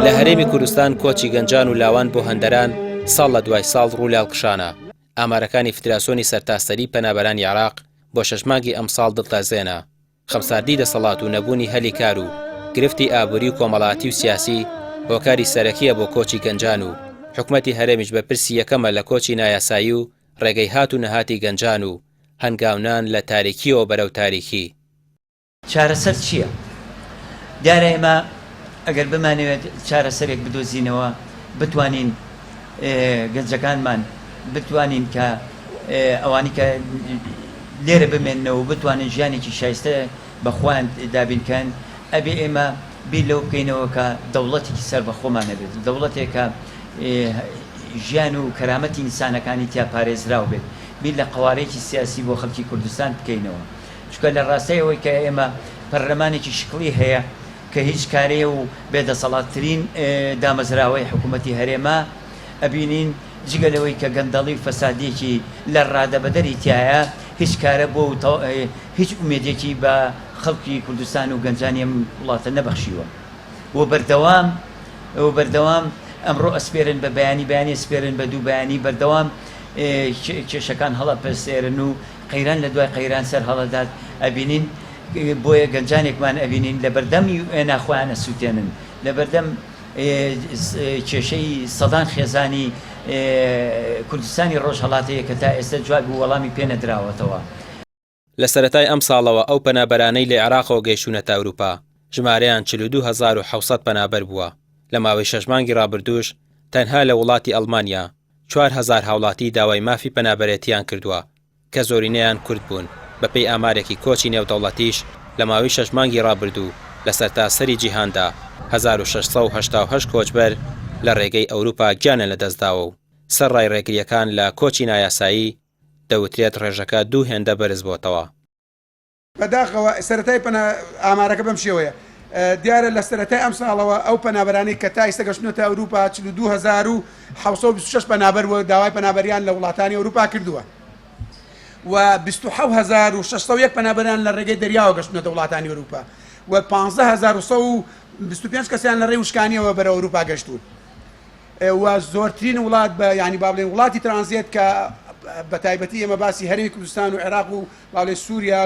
لە هەرێمی کوردستان کۆچی گەنجان و لاوان بۆ هەندەران ساڵ لە دوای ساڵ ڕوولاڵکشانە. ئامارەکانی فدراسیۆنی سەرتاسەری پەنابەرانی عێراق بۆ 6 مانگی ئەمساڵ دڵتەزێنە. خەمساردی دەسەڵات و نەبوونی هەلی کار و گرفتی ئابووری و کۆمەڵایەتی و سیاسی هۆکاری سەرەکیە بۆ کۆچی گەنجان و حکومەتی هەرێمیش بە پرسی یەکەمە لە کۆچی نایاسایی و ڕێگەی هات و نەهاتی گەنجان و هەنگاونان لە تاریکیەوە بەرەو تاریکی. چارەسەر چییە؟ دیارە ئێمە ئەگەر بمانەوێت چارەسەرێک بدۆزینەوە بتوانین گەنجەکانمان بتوانین کە ئەوانی کە لێرە بمێننەوە بتوانین ژیانێکی شایستە بەخۆیان دابینکەن، ئەبێ ئێمە بیر لەو بکەینەوە کە دەوڵەتێکی سەر بە خۆمانە بێت، دەوڵەتێکە ژیان و کەرامەتی ئینسانەکانی تیا پارێزراو بێت، بیر لە قوارەیەکی سیاسی بۆ خەڵکی کوردستان بکەینەوە. چونکە لە ڕاستەیەوەی کە ئێمە پەرلەمانێکی شکڵی هەیە کە هیچ کارەیە و بێدەسەڵاتترین دامەزراوەی حکوومەتی هەرێمە ئەبینین جگەلەوەی کە گەندەڵی و فەسادێکی لە ڕادەبەدەری تایە هیچ کارە بۆ هیچ ئومێدێکی بە خەڵکی کوردستان و گەنجانی ئەم وڵاتە نەبەخشیوە. و بەردەوام ئەمڕۆ ئەسپێرن بە بەیانی ئەسپێرن بە دوو بەیانی بەردەوام کێشەکان هەڵە پەسێرن و قەیران لە دوای قەیران سەر هەڵەدات ئەبینین. بۆیە گەنجانێکمان ئەبینین لە بەردەمی ناخۆیان ئەسووتێنن، لە بەردەم کێشەی سەدان خێزانی کوردستانی ڕۆژهەڵاتەیە کە تا ئێستا جواب و وەڵامی پێ نەدراوەتەوە. لە سەرەتای ئەم ساڵەوە ئەو پەنابەرانەی لە عێراقەوە گەیشتونەتە ئەوروپا ژمارەیان 42700 پەنابەر بووە. لە ماوەی 6 مانگی ڕابردووش تەنها لە وڵاتی ئەڵمانیا 4000 هاوڵاتی داوای مافی پەنابەرێتیان کردووە کە زۆرینەیان کورد بوون. بەپێی ئامارێکی کۆچی نێودەوڵەتیش لە ماوەی 6 مانگی ڕابردوو لە سەرتاسەری جیهاندا 1688 کۆچبەر لە ڕێگەی ئەوروپا گیانیان لەدەستداوە و سەرڕای ڕێگریەکان لە کۆچی نایاسایی دەوترێت ڕێژەکە دوو هێندە بەرز بۆتەوە. بەداخەوە سەرەتای ئامارەکە بەم شێوەیە. دیارە لە سەرەتای ئەم ساڵەوە ئەو پەنابەرانی کە تا ئێستا گەشتنەوە ئەوروپا 42726 پەنابەر بۆ داوای پەنابەریان لە وڵاتانی ئەوروپا کردووە و 27601 پەنابەران لە ڕێگەی دەریاوە گەشتنەوە وڵاتانی ئەوروپا و 15125 کەسیان لە ڕێی وشکانیەوە بەرە ئەوروپا گەشتون و زۆرترین وڵات بە ینی بابڵێن وڵاتی ترانزیت کە بە تایبەتی ئێمە باسی هەرێمی کوردستان و عێراق و باڵێ سووریا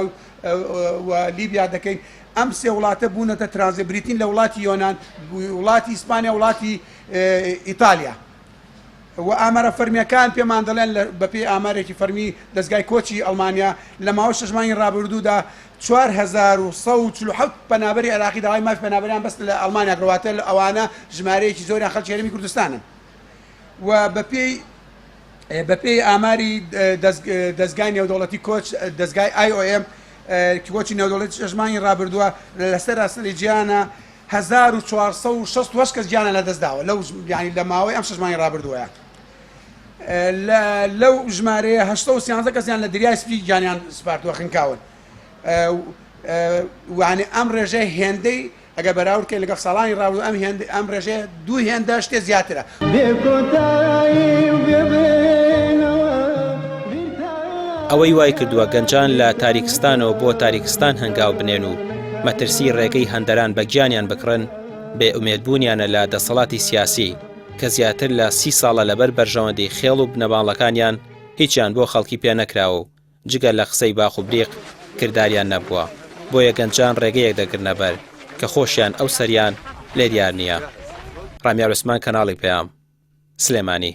و لیبیا دەکەین. ئەم سێ وڵاتە بوونەتە ترانزیت بریتین لە وڵاتی یۆناان، وڵاتی ئیسپانیا، وڵاتی ئیتالیا و ئامارە فەرمیەکان پێمان دەڵێن بەپێ ئامارێکی فەرمی دەستگای کۆچی ئەڵمانیا لە ماوە 6 مانگی ڕابردوودا 4147 پەنابەری عێراقی داوای مافی پەنابەریان بەست لە ئەڵمانیا کڕواتە ئەوانە ژمارەیەکی زۆریان خەڵکی هەرێمی کوردستانن و بەپێی ئاماری دەستگای نێودەوڵەتی کۆچ دەستگای IOM کۆچی نێودەوڵەتی 6 مانگی ڕابردووە لەسەر ئاسەری گیانە 1460 کەس گیانە لەدەستداوە لەو ینی لە ماوەی ئەم 6 مانگی ڕابردووەیە. لەو ژمارەیە 813 کەسیان لە دەریای سپی گیانیان سپاردووە خنکاون. وانێ ئەم ڕێژەی هێندەی ئەگە بەراوردکەی لەگەڵ ساڵانی ڕابردوو ئەم ڕێژەیە دوو هێندە شتێ زیاترە. ئەوەی وای کردووە گەنجان لە تاریکستانەوە بۆ تاریکستان هەنگاو بنێن و مەترسی ڕێگەی هەندەران بە گیانیان بکڕن بێ ئومێدبوونیانە لە دەسەڵاتی سیاسی کە زیاتر لە 30 ساڵە لەبەر بەرژەوەندەی خێڵ و بنەماڵەکانیان هیچیان بۆ خەڵکی پێ نەکراوە و جگە لە قسەی باخ و بریق کرداریان نەبووە. بۆیە گەنجان ڕێگەیەک دەگرنە بەر کە خۆشیان ئەو سەریان لێ دیار نییە. ڕامیار عوسمان، کەناڵی پەیام، سلێمانی.